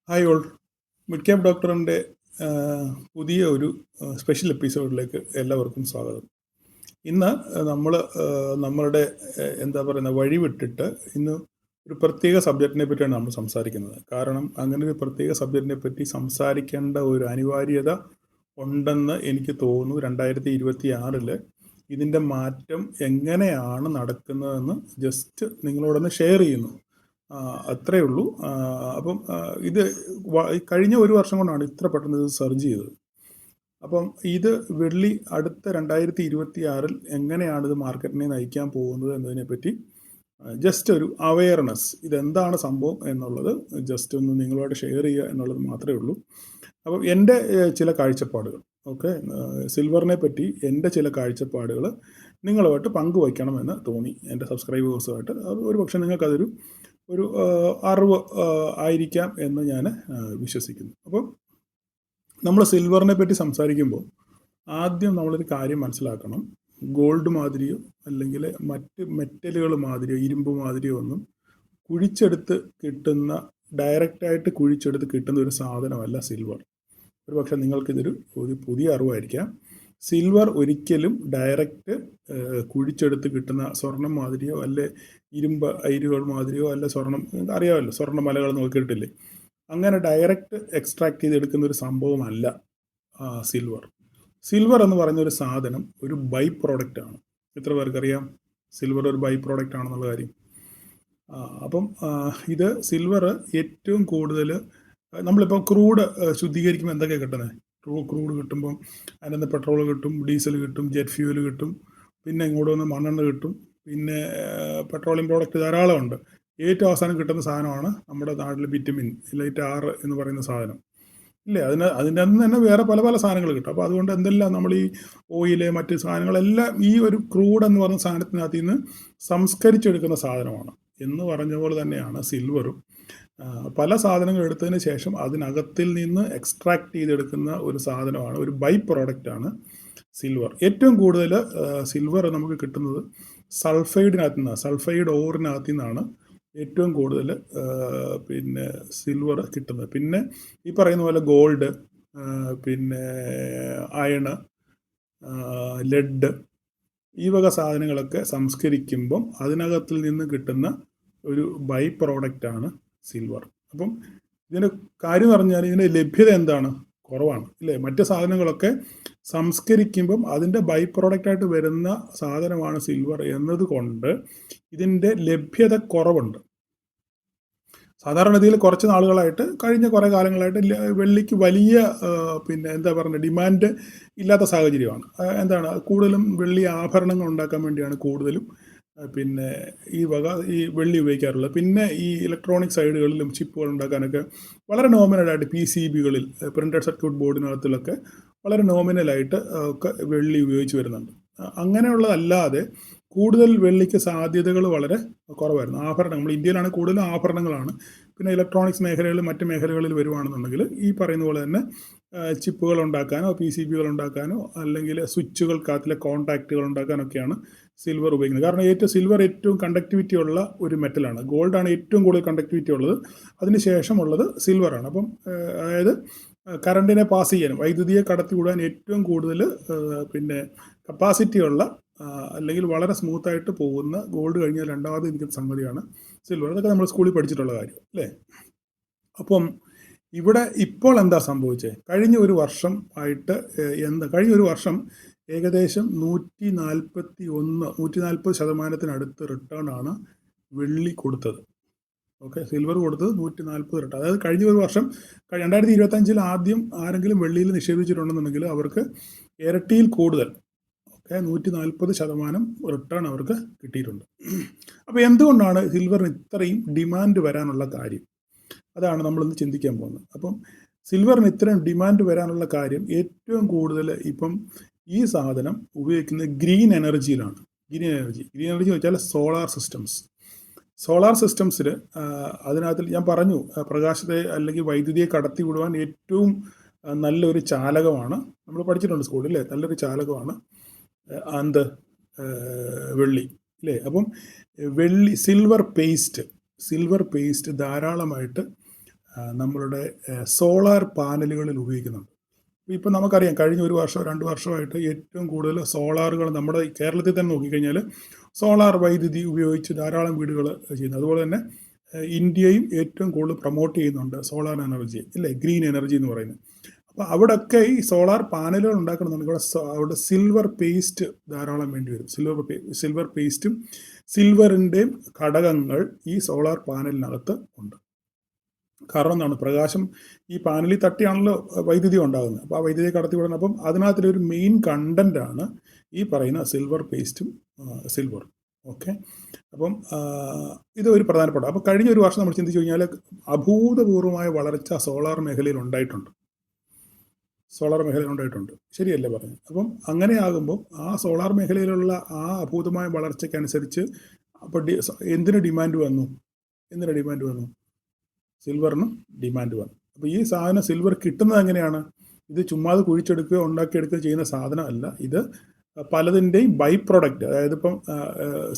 Hi all. Mid cap ഡോക്ടറിൻ്റെ പുതിയ ഒരു സ്പെഷ്യൽ എപ്പിസോഡിലേക്ക് എല്ലാവർക്കും സ്വാഗതം. ഇന്ന് നമ്മൾ നമ്മളുടെ എന്താ പറയുന്ന വഴി വിട്ടിട്ട് ഇന്ന് ഒരു പ്രത്യേക സബ്ജക്റ്റിനെ പറ്റിയാണ് നമ്മൾ സംസാരിക്കുന്നത്. കാരണം അങ്ങനെ ഒരു പ്രത്യേക സബ്ജക്റ്റിനെ പറ്റി സംസാരിക്കേണ്ട ഒരു അനിവാര്യത ഉണ്ടെന്ന് എനിക്ക് തോന്നുന്നു. 2026 ഇതിൻ്റെ മാറ്റം എങ്ങനെയാണ് നടക്കുന്നതെന്ന് ജസ്റ്റ് നിങ്ങളോടൊന്ന് ഷെയർ ചെയ്യുന്നു. അത്രയേ ഉള്ളൂ. അപ്പം ഇത് കഴിഞ്ഞ ഒരു വർഷം കൊണ്ടാണ് ഇത്ര പെട്ടെന്ന് ഇത് സർജ് ചെയ്തത്. അപ്പം ഇത് വെള്ളി അടുത്ത 2026 എങ്ങനെയാണിത് മാർക്കറ്റിനെ നയിക്കാൻ പോകുന്നത് എന്നതിനെപ്പറ്റി ജസ്റ്റ് ഒരു അവെയർനെസ്, ഇതെന്താണ് സംഭവം എന്നുള്ളത് ജസ്റ്റ് ഒന്ന് നിങ്ങളോട് ഷെയർ ചെയ്യുക എന്നുള്ളത് മാത്രമേ ഉള്ളൂ. അപ്പം എൻ്റെ ചില കാഴ്ചപ്പാടുകൾ, ഓക്കെ, സിൽവറിനെ പറ്റി എൻ്റെ ചില കാഴ്ചപ്പാടുകൾ നിങ്ങളുമായിട്ട് പങ്കുവയ്ക്കണമെന്ന് തോന്നി എൻ്റെ സബ്സ്ക്രൈബേഴ്സുമായിട്ട്. അത് ഒരു പക്ഷേ നിങ്ങൾക്കതൊരു അറിവ് ആയിരിക്കാം എന്ന് ഞാൻ വിശ്വസിക്കുന്നു. അപ്പം നമ്മൾ സിൽവറിനെ പറ്റി സംസാരിക്കുമ്പോൾ ആദ്യം നമ്മളൊരു കാര്യം മനസ്സിലാക്കണം. ഗോൾഡ് മാതിരിയോ അല്ലെങ്കിൽ മറ്റ് മെറ്റലുകൾ മാതിരിയോ ഇരുമ്പ് മാതിരിയോ ഒന്നും കുഴിച്ചെടുത്ത് കിട്ടുന്ന, ഡയറക്റ്റായിട്ട് കുഴിച്ചെടുത്ത് കിട്ടുന്ന ഒരു സാധനമല്ല സിൽവർ. ഒരു പക്ഷേ നിങ്ങൾക്കിതൊരു പുതിയ അറിവായിരിക്കാം. സിൽവർ ഒരിക്കലും ഡയറക്റ്റ് കുഴിച്ചെടുത്ത് കിട്ടുന്ന സ്വർണം മാതിരിയോ അല്ലെ ഇരുമ്പ് അയിരുകൾ മാതിരിയോ അല്ല സ്വർണം, അറിയാമല്ലോ, സ്വർണ്ണമലകൾ നോക്കിയിട്ടില്ലേ, അങ്ങനെ ഡയറക്റ്റ് എക്സ്ട്രാക്ട് ചെയ്തെടുക്കുന്ന ഒരു സംഭവമല്ല സിൽവർ. സിൽവർ എന്ന് പറഞ്ഞൊരു സാധനം ഒരു ബൈ പ്രോഡക്റ്റ് ആണ്. എത്ര പേർക്കറിയാം സിൽവർ ഒരു ബൈ പ്രോഡക്റ്റ് ആണെന്നുള്ള കാര്യം? അപ്പം ഇത് സിൽവർ ഏറ്റവും കൂടുതൽ നമ്മളിപ്പോൾ ക്രൂഡ് ശുദ്ധീകരിക്കുമ്പോൾ എന്തൊക്കെയാണ് കിട്ടുന്നത്? ക്രൂഡ് കിട്ടുമ്പം അതിനകത്ത് പെട്രോൾ കിട്ടും, ഡീസൽ കിട്ടും, ജെറ്റ് ഫ്യൂവൽ കിട്ടും, പിന്നെ ഇങ്ങോട്ട് വന്ന് മണ്ണെണ്ണ കിട്ടും, പിന്നെ പെട്രോളിയം പ്രോഡക്റ്റ് ധാരാളമുണ്ട്. ഏറ്റവും അവസാനം കിട്ടുന്ന സാധനമാണ് നമ്മുടെ നാട്ടിൽ വിറ്റമിൻ ലൈറ്റ് 6 എന്ന് പറയുന്ന സാധനം ഇല്ലേ. അതിൻ്റെ അന്ന് തന്നെ വേറെ പല പല സാധനങ്ങൾ കിട്ടും. അപ്പോൾ അതുകൊണ്ട് എന്തെല്ലാം നമ്മൾ ഈ ഓയില് മറ്റ് സാധനങ്ങളെല്ലാം ഈ ഒരു ക്രൂഡ് എന്ന് പറയുന്ന സാധനത്തിനകത്ത് നിന്ന് സംസ്കരിച്ചെടുക്കുന്ന സാധനമാണ്. എന്ന് പറഞ്ഞ പോലെ തന്നെയാണ് സിൽവറും. പല സാധനങ്ങൾ എടുത്തതിന് ശേഷം അതിനകത്തിൽ നിന്ന് എക്സ്ട്രാക്ട് ചെയ്തെടുക്കുന്ന ഒരു സാധനമാണ്, ഒരു ബൈ പ്രോഡക്റ്റാണ് സിൽവർ. ഏറ്റവും കൂടുതൽ സിൽവർ നമുക്ക് കിട്ടുന്നത് സൾഫൈഡിനകത്തു നിന്നാണ്, സൾഫൈഡ് ഓറിനകത്തു നിന്നാണ് ഏറ്റവും കൂടുതൽ പിന്നെ സിൽവർ കിട്ടുന്നത്. പിന്നെ ഈ പറയുന്ന പോലെ ഗോൾഡ്, പിന്നെ അയണ്, ലെഡ്, ഈ വക സാധനങ്ങളൊക്കെ സംസ്കരിക്കുമ്പം അതിനകത്തിൽ നിന്ന് കിട്ടുന്ന ഒരു ബൈ പ്രോഡക്റ്റാണ് സിൽവർ. അപ്പം ഇതിൻ്റെ കാര്യം പറഞ്ഞാൽ ഇതിൻ്റെ ലഭ്യത എന്താണ്? കുറവാണ് ഇല്ലേ. മറ്റ് സാധനങ്ങളൊക്കെ സംസ്കരിക്കുമ്പം അതിൻ്റെ ബൈ പ്രോഡക്റ്റായിട്ട് വരുന്ന സാധനമാണ് സിൽവർ എന്നതുകൊണ്ട് ഇതിൻ്റെ ലഭ്യത കുറവുണ്ട്. സാധാരണഗതിയിൽ കുറച്ച് നാളുകളായിട്ട്, കഴിഞ്ഞ കുറേ കാലങ്ങളായിട്ട് വെള്ളിക്ക് വലിയ പിന്നെ എന്താ പറയുക ഡിമാൻഡ് ഇല്ലാത്ത സാഹചര്യമാണ്. എന്താണ്, കൂടുതലും വെള്ളി ആഭരണങ്ങൾ ഉണ്ടാക്കാൻ വേണ്ടിയാണ് കൂടുതലും പിന്നെ ഈ വെള്ളി ഉപയോഗിക്കാറുള്ളത്. പിന്നെ ഈ ഇലക്ട്രോണിക് സൈഡുകളിലും ചിപ്പുകൾ ഉണ്ടാക്കാനൊക്കെ വളരെ നോമിനലായിട്ട് PCBകളിൽ, പ്രിൻറ്റഡ് സർക്യൂട്ട് ബോർഡിനകത്തിലൊക്കെ വളരെ നോമിനലായിട്ട് ഒക്കെ വെള്ളി ഉപയോഗിച്ച് വരുന്നുണ്ട്. അങ്ങനെയുള്ളതല്ലാതെ കൂടുതൽ വെള്ളിക്ക് സാധ്യതകൾ വളരെ കുറവായിരുന്നു. ആഭരണം, നമ്മൾ ഇന്ത്യയിലാണ് കൂടുതലും ആഭരണങ്ങളാണ്. പിന്നെ ഇലക്ട്രോണിക്സ് മേഖലകളിൽ, മറ്റ് മേഖലകളിൽ വരുവാണെന്നുണ്ടെങ്കിൽ ഈ പറയുന്ന പോലെ തന്നെ ചിപ്പുകൾ ഉണ്ടാക്കാനോ PCBകൾ ഉണ്ടാക്കാനോ അല്ലെങ്കിൽ സ്വിച്ചുകൾക്കകത്തിലെ കോൺടാക്റ്റുകൾ ഉണ്ടാക്കാനൊക്കെയാണ് സിൽവർ ഉപയോഗിക്കുന്നത്. കാരണം സിൽവർ ഏറ്റവും കണ്ടക്ടിവിറ്റി ഉള്ള ഒരു മെറ്റലാണ്. ഗോൾഡാണ് ഏറ്റവും കൂടുതൽ കണ്ടക്ടിവിറ്റി ഉള്ളത്, അതിന് ശേഷമുള്ളത് സിൽവറാണ്. അപ്പം അതായത് കറണ്ടിനെ പാസ് ചെയ്യാനും വൈദ്യുതിയെ കടത്തിവിടാൻ ഏറ്റവും കൂടുതൽ പിന്നെ കപ്പാസിറ്റി ഉള്ള അല്ലെങ്കിൽ വളരെ സ്മൂത്തായിട്ട് പോകുന്ന, ഗോൾഡ് കഴിഞ്ഞാൽ രണ്ടാമത് ഇരിക്കുന്ന സംഗതിയാണ് സിൽവർ. അതൊക്കെ നമ്മൾ സ്കൂളിൽ പഠിച്ചിട്ടുള്ള കാര്യം അല്ലേ. അപ്പം ഇവിടെ ഇപ്പോൾ എന്താ സംഭവിച്ചത്? കഴിഞ്ഞ ഒരു വർഷം ഏകദേശം 140% റിട്ടേൺ ആണ് വെള്ളി കൊടുത്തത്. ഓക്കെ, സിൽവർ കൊടുത്തത് 140 റിട്ടേൺ. അതായത് കഴിഞ്ഞ ഒരു വർഷം 2025 ആദ്യം ആരെങ്കിലും വെള്ളിയിൽ നിക്ഷേപിച്ചിട്ടുണ്ടെന്നുണ്ടെങ്കിൽ അവർക്ക് ഇരട്ടിയിൽ കൂടുതൽ, 140% റിട്ടേൺ അവർക്ക് കിട്ടിയിട്ടുണ്ട്. അപ്പോൾ എന്തുകൊണ്ടാണ് സിൽവറിന് ഇത്രയും ഡിമാൻഡ് വരാനുള്ള കാര്യം? അതാണ് നമ്മളിന്ന് ചിന്തിക്കാൻ പോകുന്നത്. അപ്പം സിൽവറിന് ഇത്രയും ഡിമാൻഡ് വരാനുള്ള കാര്യം ഏറ്റവും കൂടുതൽ ഇപ്പം ഈ സാധനം ഉപയോഗിക്കുന്നത് ഗ്രീൻ എനർജിയിലാണ്. ഗ്രീൻ എനർജി വെച്ചാൽ സോളാർ സിസ്റ്റംസിൽ അതിനകത്ത് ഞാൻ പറഞ്ഞു, പ്രകാശത്തെ അല്ലെങ്കിൽ വൈദ്യുതിയെ കടത്തി വിടുവാൻ ഏറ്റവും നല്ലൊരു ചാലകമാണ്, നമ്മൾ പഠിച്ചിട്ടുണ്ട് സ്കൂളിൽ അല്ലേ, നല്ലൊരു ചാലകമാണ് വെള്ളി അല്ലേ. അപ്പം സിൽവർ പേസ്റ്റ് ധാരാളമായിട്ട് നമ്മളുടെ സോളാർ പാനലുകളിൽ ഉപയോഗിക്കുന്നുണ്ട്. ഇപ്പം നമുക്കറിയാം കഴിഞ്ഞ 1 വർഷം 2 വർഷമായിട്ട് ഏറ്റവും കൂടുതൽ സോളാറുകൾ നമ്മുടെ കേരളത്തിൽ തന്നെ നോക്കിക്കഴിഞ്ഞാൽ സോളാർ വൈദ്യുതി ഉപയോഗിച്ച് ധാരാളം വീടുകൾ ചെയ്യുന്നു. അതുപോലെ തന്നെ ഇന്ത്യയും ഏറ്റവും കൂടുതൽ പ്രൊമോട്ട് ചെയ്യുന്നുണ്ട് സോളാർ എനർജി, ഇല്ലേ, ഗ്രീൻ എനർജി എന്ന് പറയുന്നത്. അപ്പോൾ അവിടെയൊക്കെ ഈ സോളാർ പാനലുകൾ ഉണ്ടാക്കണമെന്നുണ്ടെങ്കിൽ അവിടെ സിൽവർ പേസ്റ്റ് ധാരാളം വേണ്ടി വരും. സിൽവർ പേസ്റ്റും സിൽവറിൻ്റെയും ഘടകങ്ങൾ ഈ സോളാർ പാനലിനകത്ത് ഉണ്ട്. കാരണം എന്താണ്, പ്രകാശം ഈ പാനലിൽ തട്ടിയാണല്ലോ വൈദ്യുതി ഉണ്ടാകുന്നത്. അപ്പോൾ ആ വൈദ്യുതി കടത്തിവിടണം. അപ്പം അതിനകത്തൊരു മെയിൻ കണ്ടൻ്റാണ് ഈ പറയുന്ന സിൽവർ പേസ്റ്റും സിൽവറും. ഓക്കെ, അപ്പം ഇത് ഒരു പ്രധാനപ്പെട്ട. അപ്പോൾ കഴിഞ്ഞ 1 വർഷം നമ്മൾ ചിന്തിച്ചു കഴിഞ്ഞാൽ അഭൂതപൂർവമായ വളർച്ച സോളാർ മേഖലയിൽ ഉണ്ടായിട്ടുണ്ട്. ശരിയല്ലേ പറഞ്ഞത്? അപ്പം അങ്ങനെയാകുമ്പോൾ ആ സോളാർ മേഖലയിലുള്ള ആ അഭൂതമായ വളർച്ചയ്ക്കനുസരിച്ച് അപ്പോൾ എന്തിന് ഡിമാൻഡ് വന്നു? സിൽവറിനും ഡിമാൻഡ് വന്നു. അപ്പോൾ ഈ സാധനം സിൽവർ കിട്ടുന്നത് എങ്ങനെയാണ്? ഇത് ചുമ്മാതെ കുഴിച്ചെടുക്കുകയോ ഉണ്ടാക്കിയെടുക്കുകയോ ചെയ്യുന്ന സാധനമല്ല. ഇത് പലതിൻ്റെയും ബൈ പ്രൊഡക്റ്റ്, അതായത് ഇപ്പം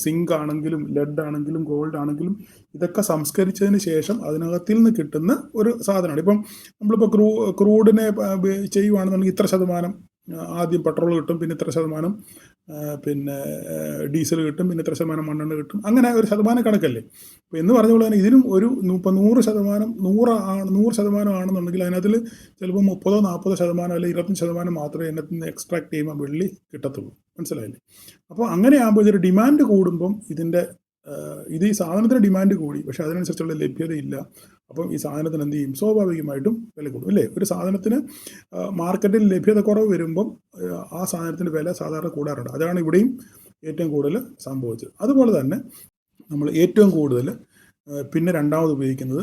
സിങ്ക് ആണെങ്കിലും ലെഡ് ആണെങ്കിലും ഗോൾഡ് ആണെങ്കിലും ഇതൊക്കെ സംസ്കരിച്ചതിന് ശേഷം അതിനകത്തിൽ നിന്ന് കിട്ടുന്ന ഒരു സാധനമാണ്. ഇപ്പം നമ്മളിപ്പോൾ ക്രൂഡിനെ ചെയ്യുവാണെന്നുണ്ടെങ്കിൽ ഇത്ര ശതമാനം ആദ്യം പെട്രോൾ കിട്ടും, പിന്നെ ഇത്ര ശതമാനം പിന്നെ ഡീസൽ കിട്ടും, പിന്നെ ഇത്ര ശതമാനം മണ്ണെണ്ണ കിട്ടും. അങ്ങനെ ഒരു ശതമാനം കണക്കല്ലേ. അപ്പോൾ എന്ന് പറഞ്ഞ പോലെ തന്നെ ഇതിനും ഒരു ഇപ്പം 100% ആണെന്നുണ്ടെങ്കിൽ അതിനകത്തിൽ ചിലപ്പോൾ 30-40% അല്ലെങ്കിൽ 25% മാത്രമേ അതിനകത്ത് നിന്ന് എക്സ്ട്രാക്ട് ചെയ്യുമ്പോൾ വെള്ളി കിട്ടത്തുള്ളൂ. മനസ്സിലായില്ലേ? അപ്പോൾ അങ്ങനെയാകുമ്പോൾ ഇതൊരു ഡിമാൻഡ് കൂടുമ്പം ഇത് ഈ സാധനത്തിന് ഡിമാൻഡ് കൂടി, പക്ഷേ അതിനനുസരിച്ചുള്ള ലഭ്യതയില്ല. അപ്പം ഈ സാധനത്തിന് എന്ത് ചെയ്യും? സ്വാഭാവികമായിട്ടും വില കൂടും, അല്ലേ? ഒരു സാധനത്തിന് മാർക്കറ്റിൽ ലഭ്യത കുറവ് വരുമ്പം ആ സാധനത്തിൻ്റെ വില സാധാരണ കൂടാറുണ്ട്. അതാണ് ഇവിടെയും ഏറ്റവും കൂടുതൽ സംഭവിച്ചത്. അതുപോലെ തന്നെ നമ്മൾ ഏറ്റവും കൂടുതൽ പിന്നെ രണ്ടാമത് ഉപയോഗിക്കുന്നത്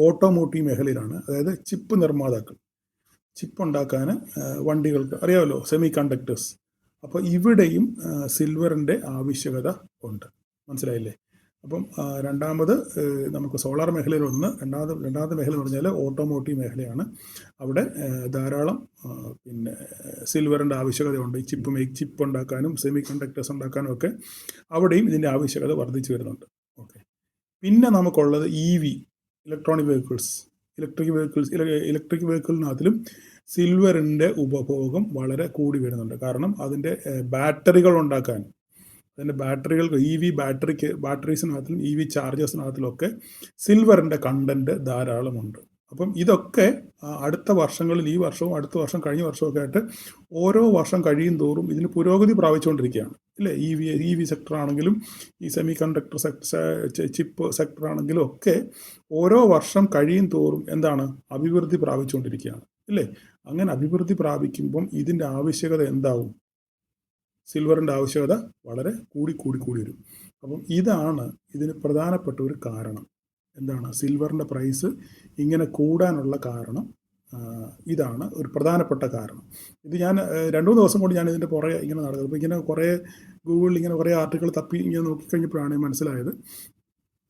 ഓട്ടോമോട്ടീവ് മേഖലയിലാണ്. അതായത് ചിപ്പ് നിർമ്മാതാക്കൾ, ചിപ്പ് ഉണ്ടാക്കാൻ വണ്ടികൾക്ക് അറിയാമല്ലോ, സെമി കണ്ടക്ടേഴ്സ്. അപ്പോൾ ഇവിടെയും സിൽവറിൻ്റെ ആവശ്യകത ഉണ്ട്. മനസ്സിലായില്ലേ? അപ്പം രണ്ടാമത് നമുക്ക് സോളാർ മേഖലയിൽ രണ്ടാമത്തെ മേഖല എന്ന് പറഞ്ഞാൽ ഓട്ടോമോട്ടീവ് മേഖലയാണ്. അവിടെ ധാരാളം പിന്നെ സിൽവറിൻ്റെ ആവശ്യകതയുണ്ട്. ഈ ചിപ്പ് ഉണ്ടാക്കാനും സെമി കണ്ടക്ടേഴ്സ് ഉണ്ടാക്കാനും ഒക്കെ അവിടെയും ഇതിൻ്റെ ആവശ്യകത വർദ്ധിച്ചു വരുന്നുണ്ട്. ഓക്കെ, പിന്നെ നമുക്കുള്ളത് EV, ഇലക്ട്രിക് വെഹിക്കിളിനകത്തിലും സിൽവറിൻ്റെ ഉപഭോഗം വളരെ കൂടി വരുന്നുണ്ട്. കാരണം അതിൻ്റെ ബാറ്ററികൾ ഉണ്ടാക്കാൻ, അതിൻ്റെ ബാറ്ററീസിനകത്തിലും EV ചാർജേഴ്സിനകത്തിലൊക്കെ സിൽവറിൻ്റെ കണ്ടൻറ്റ് ധാരാളമുണ്ട്. അപ്പം ഇതൊക്കെ അടുത്ത വർഷങ്ങളിൽ, ഈ വർഷവും അടുത്ത വർഷം കഴിഞ്ഞ വർഷമൊക്കെ ആയിട്ട് ഓരോ വർഷം കഴിയും തോറും ഇതിന് പുരോഗതി പ്രാപിച്ചുകൊണ്ടിരിക്കുകയാണ്, അല്ലേ? EV സെക്ടർ ആണെങ്കിലും ഈ സെമി കണ്ടക്ടർ ചിപ്പ് സെക്ടർ ആണെങ്കിലും ഒക്കെ ഓരോ വർഷം കഴിയും തോറും എന്താണ്, അഭിവൃദ്ധി പ്രാപിച്ചുകൊണ്ടിരിക്കുകയാണ്, അല്ലേ? അങ്ങനെ അഭിവൃദ്ധി പ്രാപിക്കുമ്പം ഇതിൻ്റെ ആവശ്യകത എന്താവും? സിൽവറിൻ്റെ ആവശ്യകത വളരെ കൂടി വരും. അപ്പം ഇതാണ് ഇതിന് പ്രധാനപ്പെട്ട ഒരു കാരണം. എന്താണ് സിൽവറിൻ്റെ പ്രൈസ് ഇങ്ങനെ കൂടാനുള്ള കാരണം? ഇതാണ് ഒരു പ്രധാനപ്പെട്ട കാരണം. ഇത് ഞാൻ 2-3 ദിവസം കൊണ്ട് ഞാൻ ഇതിൻ്റെ പുറകെ ഇങ്ങനെ നടന്നത്. അപ്പോൾ ഇങ്ങനെ ഗൂഗിളിൽ ഇങ്ങനെ കുറേ ആർട്ടിക്കിൾ തപ്പി ഇങ്ങനെ നോക്കിക്കഴിഞ്ഞപ്പോഴാണ് മനസ്സിലായത്.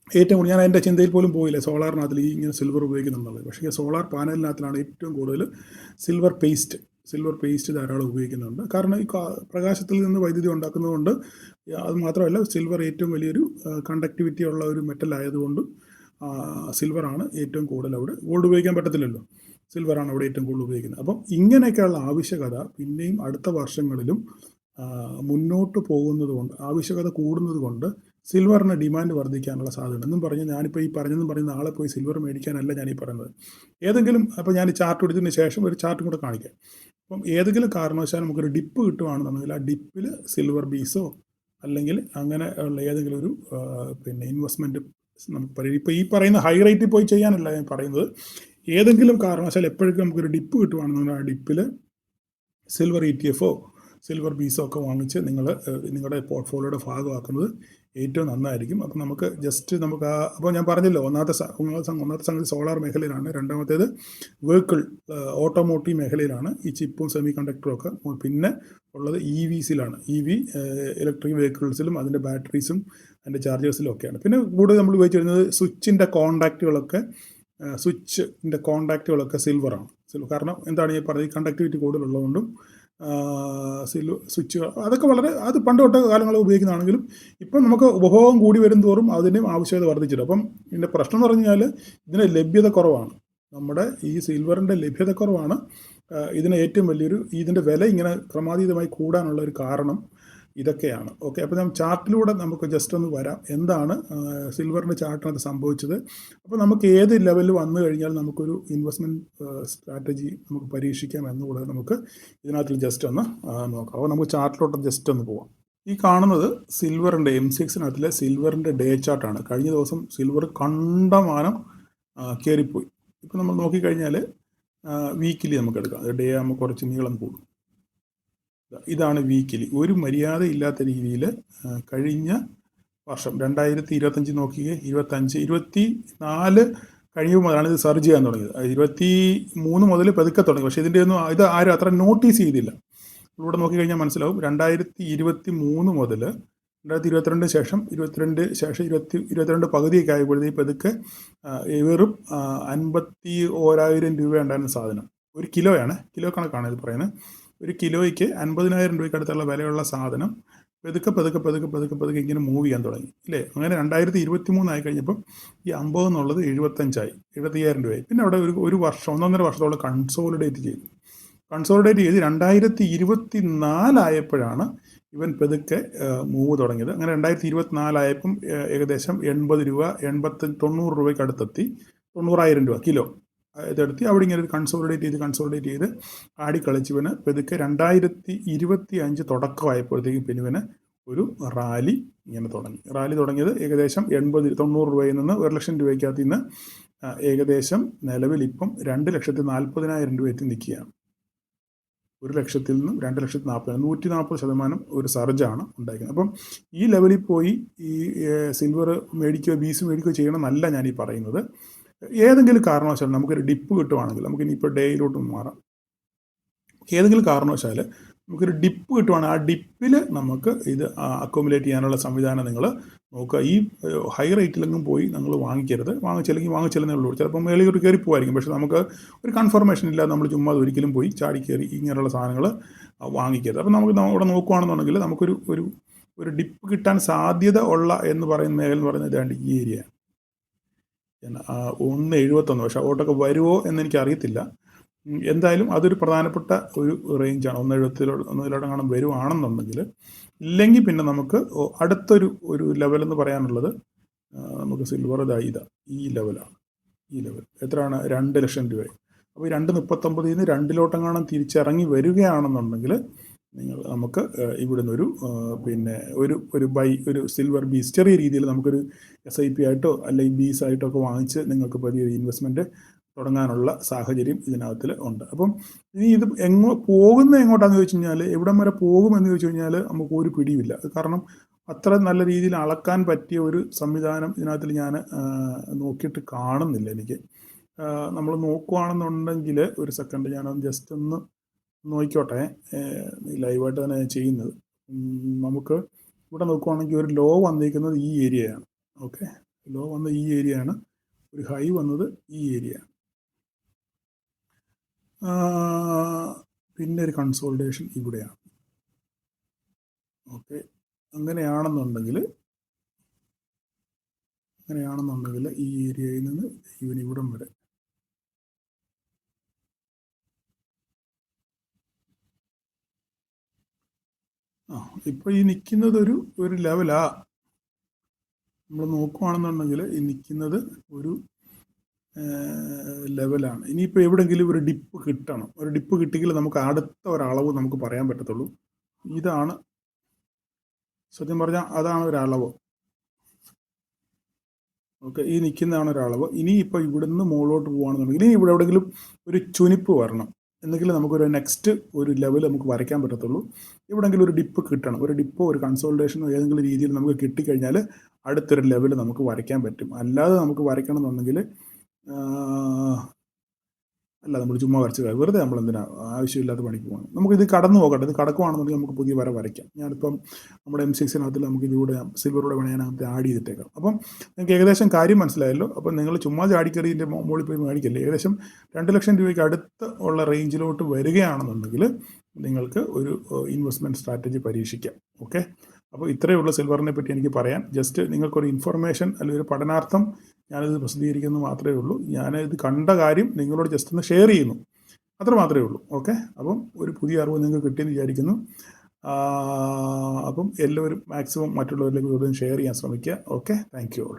ഏറ്റവും കൂടുതൽ ഞാൻ എൻ്റെ ചിന്തയിൽ പോലും പോയില്ല സോളാറിനകത്തിൽ ഇങ്ങനെ സിൽവർ ഉപയോഗിക്കുന്നുള്ളത്. പക്ഷേ സോളാർ പാനലിനകത്തിലാണ് ഏറ്റവും കൂടുതൽ സിൽവർ പേസ്റ്റ് ധാരാളം ഉപയോഗിക്കുന്നുണ്ട്. കാരണം ഈ പ്രകാശത്തിൽ നിന്ന് വൈദ്യുതി ഉണ്ടാക്കുന്നതുകൊണ്ട്, അത് മാത്രമല്ല സിൽവർ ഏറ്റവും വലിയൊരു കണ്ടക്ടിവിറ്റി ഉള്ള ഒരു മെറ്റൽ ആയതുകൊണ്ട് സിൽവറാണ് ഏറ്റവും കൂടുതൽ അവിടെ. ഗോൾഡ് ഉപയോഗിക്കാൻ പറ്റത്തില്ലല്ലോ, സിൽവറാണ് അവിടെ ഏറ്റവും കൂടുതൽ ഉപയോഗിക്കുന്നത്. അപ്പം ഇങ്ങനെയൊക്കെയുള്ള ആവശ്യകത പിന്നെയും അടുത്ത വർഷങ്ങളിലും മുന്നോട്ട് പോകുന്നത് കൊണ്ട്, ആവശ്യകത കൂടുന്നത് കൊണ്ട് സിൽവറിന് ഡിമാൻഡ് വർദ്ധിക്കാനുള്ള സാധ്യത. എന്നും പറഞ്ഞ് ഞാനിപ്പോൾ ഈ പറഞ്ഞ നാളെ പോയി സിൽവർ മേടിക്കാനല്ല ഞാനീ പറയുന്നത്. അപ്പോൾ ഞാൻ ഈ ചാർട്ട് എടുത്തതിന് ശേഷം ഒരു ചാർട്ടും കൂടെ കാണിക്കാം. അപ്പം ഏതെങ്കിലും കാരണവശാൽ നമുക്കൊരു ഡിപ്പ് കിട്ടുവാണെന്നുണ്ടെങ്കിൽ ആ ഡിപ്പിൽ സിൽവർ ബീസോ അല്ലെങ്കിൽ അങ്ങനെ ഉള്ള ഏതെങ്കിലും ഒരു പിന്നെ ഇൻവെസ്റ്റ്മെൻറ്റ് നമുക്ക് ഇപ്പോൾ ഈ പറയുന്ന ഹൈ റേറ്റിൽ പോയി ചെയ്യാനല്ല ഞാൻ പറയുന്നത്. ഏതെങ്കിലും കാരണവശാൽ എപ്പോഴേക്കും നമുക്കൊരു ഡിപ്പ് കിട്ടുവാണെന്നുണ്ടെങ്കിൽ ആ ഡിപ്പിൽ സിൽവർ ETF സിൽവർ ബീസോ ഒക്കെ വാങ്ങിച്ച് നിങ്ങൾ നിങ്ങളുടെ പോർട്ട്ഫോളിയോയുടെ ഭാഗമാക്കുന്നത് ഏറ്റവും നന്നായിരിക്കും. അപ്പം നമുക്ക് അപ്പോൾ ഞാൻ പറഞ്ഞല്ലോ, ഒന്നാമത്തെ സംഗതി സോളാർ മേഖലയിലാണ്, രണ്ടാമത്തേത് ഓട്ടോമോട്ടീവ് മേഖലയിലാണ്, ഈ ചിപ്പും സെമി കണ്ടക്ടറും ഒക്കെ. പിന്നെ ഉള്ളത് EVസിലാണ്, ഇലക്ട്രിക് വെഹിക്കിൾസിലും അതിൻ്റെ ബാറ്ററീസും അതിൻ്റെ ചാർജേഴ്സിലും ഒക്കെയാണ്. പിന്നെ കൂടുതൽ നമ്മൾ ഉപയോഗിച്ച് വരുന്നത് സ്വിച്ചിൻ്റെ കോണ്ടാക്റ്റുകളൊക്കെ സിൽവറാണ്. കാരണം എന്താണ് ഈ പറഞ്ഞത്, കണ്ടക്ടിവിറ്റി കൂടുതലുള്ളതുകൊണ്ടും സ്വിച്ചുകൾ, അതൊക്കെ വളരെ അത് പണ്ട് തൊട്ട കാലങ്ങളിൽ ഉപയോഗിക്കുന്നതാണെങ്കിലും ഇപ്പം നമുക്ക് ഉപഭോഗം കൂടി വരും തോറും അതിൻ്റെയും ആവശ്യകത വർദ്ധിച്ചിട്ടുണ്ട്. അപ്പം ഇതിൻ്റെ പ്രശ്നം എന്ന് പറഞ്ഞു കഴിഞ്ഞാൽ ഇതിന് ലഭ്യത കുറവാണ്. നമ്മുടെ ഈ സിൽവറിൻ്റെ ലഭ്യത കുറവാണ് ഇതിന് ഏറ്റവും വലിയൊരു, ഇതിൻ്റെ വില ഇങ്ങനെ ക്രമാതീതമായി കൂടാനുള്ള ഒരു കാരണം ഇതൊക്കെയാണ്. ഓക്കെ, അപ്പോൾ ഞാൻ ചാർട്ടിലൂടെ നമുക്ക് ജസ്റ്റ് ഒന്ന് വരാം, എന്താണ് സിൽവറിൻ്റെ ചാർട്ടിനകത്ത് സംഭവിച്ചത്. അപ്പോൾ നമുക്ക് ഏത് ലെവലിൽ വന്നു കഴിഞ്ഞാൽ നമുക്കൊരു ഇൻവെസ്റ്റ്മെൻറ്റ് സ്ട്രാറ്റജി നമുക്ക് പരീക്ഷിക്കാം എന്നുകൂടെ നമുക്ക് ഇതിനകത്ത് ജസ്റ്റ് ഒന്ന് നോക്കാം. അപ്പോൾ നമുക്ക് ചാർട്ടിലോട്ട് ജസ്റ്റ് ഒന്ന് പോവാം. ഈ കാണുന്നത് സിൽവറിൻ്റെ MCX സിൽവറിൻ്റെ ഡേ ചാർട്ടാണ്. കഴിഞ്ഞ ദിവസം സിൽവർ കണ്ടമാനം കയറിപ്പോയി. ഇപ്പോൾ നമ്മൾ നോക്കിക്കഴിഞ്ഞാൽ വീക്കിലി നമുക്ക് എടുക്കാം, അത് ഡേ ആകുമ്പോൾ കുറച്ച് നീളം കൂടും. ഇതാണ് വീക്കിലി. ഒരു മര്യാദയില്ലാത്ത രീതിയിൽ കഴിഞ്ഞ വർഷം 2025 നോക്കിയേ, 24 കഴിയുമ്പോൾ മുതലാണ് ഇത് സർജ് ചെയ്യാൻ തുടങ്ങിയത്. 23 മുതൽ പതുക്കെ തുടങ്ങി. പക്ഷേ ഇതിൻ്റെ ഒന്നും ഇത് ആരും അത്ര നോട്ടീസ് ചെയ്തില്ല. ഇവിടെ നോക്കിക്കഴിഞ്ഞാൽ മനസ്സിലാവും. 2023 മുതൽ 2022 ശേഷം 22 പകുതിയൊക്കെ ആയപ്പോഴത്തേക്ക് പതുക്കെ വെറും 51,000 രൂപ ഉണ്ടായിരുന്ന സാധനം, ഒരു കിലോയാണ്, കിലോ കണക്കാണ് ഇത് പറയുന്നത്. ഒരു കിലോയ്ക്ക് 50,000 രൂപയ്ക്ക് അടുത്തുള്ള വിലയുള്ള സാധനം പതുക്കെ ഇങ്ങനെ മൂവ് ചെയ്യാൻ തുടങ്ങി അല്ലേ. അങ്ങനെ 2023 ആയി കഴിഞ്ഞപ്പം ഈ 50 എന്നുള്ളത് 75,000 രൂപയായി. പിന്നെ അവിടെ ഒരു വർഷം 1.5 വർഷത്തോളം കൺസോളിഡേറ്റ് ചെയ്തു 2024 ആയപ്പോഴാണ് ഇവൻ പതുക്കെ മൂവ് തുടങ്ങിയത്. അങ്ങനെ 2024 ആയപ്പം ഏകദേശം 80 രൂപ 90 രൂപയ്ക്ക് അടുത്തെത്തി. 90,000 രൂപ കിലോ ഇതെടുത്തി അവിടെ ഇങ്ങനെ ഒരു കൺസോളിഡേറ്റ് ചെയ്ത് ആടിക്കളിച്ചവന് പതുക്കെ 2025 തുടക്കമായപ്പോഴത്തേക്കും പിന്നെ ഇവന് ഒരു റാലി ഇങ്ങനെ തുടങ്ങി. റാലി തുടങ്ങിയത് ഏകദേശം 90 രൂപയിൽ നിന്ന് 1,00,000 രൂപയ്ക്കകത്ത് നിന്ന് ഏകദേശം നിലവിൽ ഇപ്പം 2,40,000 രൂപ എത്തി നിൽക്കുകയാണ്. 1,00,000 നിന്നും 2,40,000, 140% ഒരു സർജാണ് ഉണ്ടായിരിക്കുന്നത്. അപ്പം ഈ ലെവലിൽ പോയി ഈ സിൽവർ മേടിക്കുകയോ ബീസ് മേടിക്കുകയോ ചെയ്യണമെന്നല്ല ഞാൻ ഈ പറയുന്നത്. ഏതെങ്കിലും കാരണവശാൽ നമുക്കൊരു ഡിപ്പ് കിട്ടുവാണെങ്കിൽ, നമുക്കിനിപ്പോൾ ഡേയിലോട്ട് മാറാം. ഏതെങ്കിലും കാരണവശാൽ നമുക്കൊരു ഡിപ്പ് കിട്ടുവാണെങ്കിൽ ആ ഡിപ്പിൽ നമുക്ക് ഇത് അക്കോമുലേറ്റ് ചെയ്യാനുള്ള സംവിധാനം നിങ്ങൾ നോക്കുക. ഈ ഹൈ റേറ്റിലെങ്കിലും പോയി നിങ്ങൾ വാങ്ങിക്കരുത്. വാങ്ങിച്ചില്ലെന്നേ ഉള്ളൂ. ചിലപ്പോൾ മേളിൽ കയറി പോകുമായിരിക്കും, പക്ഷേ നമുക്ക് ഒരു കൺഫർമേഷൻ ഇല്ലാതെ നമ്മൾ ചുമ്മാ ഒരിക്കലും പോയി ചാടി കയറി ഇങ്ങനെയുള്ള സാധനങ്ങൾ വാങ്ങിക്കരുത്. അപ്പം നമുക്ക് ഇവിടെ നോക്കുകയാണെന്നുണ്ടെങ്കിൽ നമുക്കൊരു ഒരു ഡിപ്പ് കിട്ടാൻ സാധ്യത ഉള്ള എന്ന് പറയുന്ന മേഖല എന്ന് പറയുന്നത് ഏതാണ്ട് ഈ ഏരിയ 1.71. പക്ഷേ ഓട്ടൊക്കെ വരുമോ എന്നെനിക്ക് അറിയത്തില്ല. എന്തായാലും അതൊരു പ്രധാനപ്പെട്ട ഒരു റേഞ്ചാണ്. 1.70 കാണാൻ വരുവാണെന്നുണ്ടെങ്കിൽ. ഇല്ലെങ്കിൽ പിന്നെ നമുക്ക് അടുത്തൊരു ലെവലെന്ന് പറയാനുള്ളത് നമുക്ക് സിൽവർ ഈ ലെവലാണ്. ഈ ലെവൽ എത്രയാണ്? 2,00,000 രൂപ. അപ്പോൾ ഈ 2.39 നിന്ന് 2 തിരിച്ചിറങ്ങി വരികയാണെന്നുണ്ടെങ്കിൽ നമുക്ക് ഇവിടുന്ന് ഒരു സിൽവർ ബീസ് ചെറിയ രീതിയിൽ നമുക്കൊരു SIP ആയിട്ടോ അല്ലെങ്കിൽ ബീസ് ആയിട്ടോ ഒക്കെ വാങ്ങിച്ച് നിങ്ങൾക്ക് പുതിയൊരു ഇൻവെസ്റ്റ്മെൻറ്റ് തുടങ്ങാനുള്ള സാഹചര്യം ഇതിനകത്തിൽ ഉണ്ട്. അപ്പം ഇനി ഇത് എങ്ങോട്ടാണെന്ന് ചോദിച്ചു കഴിഞ്ഞാൽ, എവിടം വരെ പോകുമെന്ന് ചോദിച്ചു കഴിഞ്ഞാൽ നമുക്ക് ഒരു പിടിയുമില്ല. കാരണം അത്ര നല്ല രീതിയിൽ അളക്കാൻ പറ്റിയ ഒരു സംവിധാനം ഇതിനകത്തിൽ ഞാൻ നോക്കിയിട്ട് കാണുന്നില്ല. എനിക്ക് നമ്മൾ നോക്കുകയാണെന്നുണ്ടെങ്കിൽ ഒരു സെക്കൻഡ് ഞാനൊന്ന് ജസ്റ്റ് ഒന്ന് നോക്കിക്കോട്ടെ. ലൈവായിട്ട് തന്നെ ഞാൻ ചെയ്യുന്നത്. നമുക്ക് ഇവിടെ നോക്കുവാണെങ്കിൽ ഒരു ലോ വന്നിരിക്കുന്നത് ഈ ഏരിയയാണ്. ഓക്കെ, ലോ വന്ന ഈ ഏരിയയാണ്, ഒരു ഹൈ വന്നത് ഈ ഏരിയയാണ്. പിന്നെ ഒരു കൺസോൾട്ടേഷൻ ഇവിടെയാണ്. ഓക്കെ, അങ്ങനെയാണെന്നുണ്ടെങ്കിൽ ഈ ഏരിയയിൽ നിന്ന് ഇവിടം വരെ ഇപ്പോൾ ഈ നിൽക്കുന്നത് ഒരു ലെവലാ. നമ്മൾ നോക്കുകയാണെന്നുണ്ടെങ്കിൽ ഈ നിൽക്കുന്നത് ഒരു ലെവലാണ്. ഇനിയിപ്പോൾ എവിടെയെങ്കിലും ഒരു ഡിപ്പ് കിട്ടണം. ഒരു ഡിപ്പ് കിട്ടിയെങ്കിൽ നമുക്ക് അടുത്ത ഒരളവ് നമുക്ക് പറയാൻ പറ്റത്തുള്ളൂ. ഇതാണ് സത്യം പറഞ്ഞാൽ അതാണ് ഒരളവ്. ഓക്കെ, ഈ നിൽക്കുന്നതാണ് ഒരളവ്. ഇനിയിപ്പോൾ ഇവിടുന്ന് മുകളിലോട്ട് പോകുകയാണെന്നുണ്ടെങ്കിൽ ഇവിടെ എവിടെയെങ്കിലും ഒരു ചുനിപ്പ് വരണം, എന്നെങ്കിലും നമുക്കൊരു നെക്സ്റ്റ് ഒരു ലെവൽ നമുക്ക് വരയ്ക്കാൻ പറ്റത്തുള്ളൂ. എവിടെയെങ്കിലും ഒരു ഡിപ്പ് കിട്ടണം. ഒരു ഡിപ്പോ ഒരു കൺസോൾട്ടേഷനോ ഏതെങ്കിലും രീതിയിൽ നമുക്ക് കിട്ടിക്കഴിഞ്ഞാൽ അടുത്തൊരു ലെവൽ നമുക്ക് വരയ്ക്കാൻ പറ്റും. അല്ലാതെ നമുക്ക് വരയ്ക്കണം എന്നുണ്ടെങ്കിൽ നമ്മൾ ചുമ്മാ വരച്ച് വെറുതെ നമ്മൾ എന്തിനാ ആവശ്യമില്ലാത്ത പണിക്ക് പോകണം. നമുക്കിത് കടന്നു പോകട്ടെ. ഇത് കടക്കുവാണെന്നുണ്ടെങ്കിൽ നമുക്ക് പുതിയ വരയ്ക്കാം. ഞാനിപ്പം നമ്മുടെ M6 നമുക്ക് ഇതിലൂടെ സിൽവറൂടെ വേണം ഞാനകത്ത് ആഡ് ചെയ്തിട്ടേക്കാം. അപ്പം നിങ്ങൾക്ക് ഏകദേശം കാര്യം മനസ്സിലായല്ലോ. അപ്പം നിങ്ങൾ ചുമ്മാ ചാടിക്കറിൻ്റെ മുകളിൽ പോയി മേടിക്കല്ലേ. ഏകദേശം 2,00,000 രൂപയ്ക്ക് അടുത്ത് ഉള്ള റേഞ്ചിലോട്ട് വരികയാണെന്നുണ്ടെങ്കിൽ നിങ്ങൾക്ക് ഒരു ഇൻവെസ്റ്റ്മെൻറ്റ് സ്ട്രാറ്റജി പരീക്ഷിക്കാം. ഓക്കെ, അപ്പോൾ ഇത്രയേ ഉള്ളൂ സിൽവറിനെ പറ്റി എനിക്ക് പറയാൻ. ജസ്റ്റ് നിങ്ങൾക്കൊരു ഇൻഫർമേഷൻ അല്ലെങ്കിൽ ഒരു പഠനാർത്ഥം ഞാനിത് പ്രസിദ്ധീകരിക്കുന്നത് മാത്രമേ ഉള്ളൂ. ഞാനിത് കണ്ട കാര്യം നിങ്ങളോട് ജസ്റ്റ് ഒന്ന് ഷെയർ ചെയ്യുന്നു, അത്ര മാത്രമേ ഉള്ളൂ. ഓക്കെ, അപ്പം ഒരു പുതിയ അറിവ് നിങ്ങൾക്ക് കിട്ടിയെന്ന് വിചാരിക്കുന്നു. അപ്പം എല്ലാവരും മാക്സിമം മറ്റുള്ളവരിലേക്ക് ഷെയർ ചെയ്യാൻ ശ്രമിക്കുക. Okay, thank you all.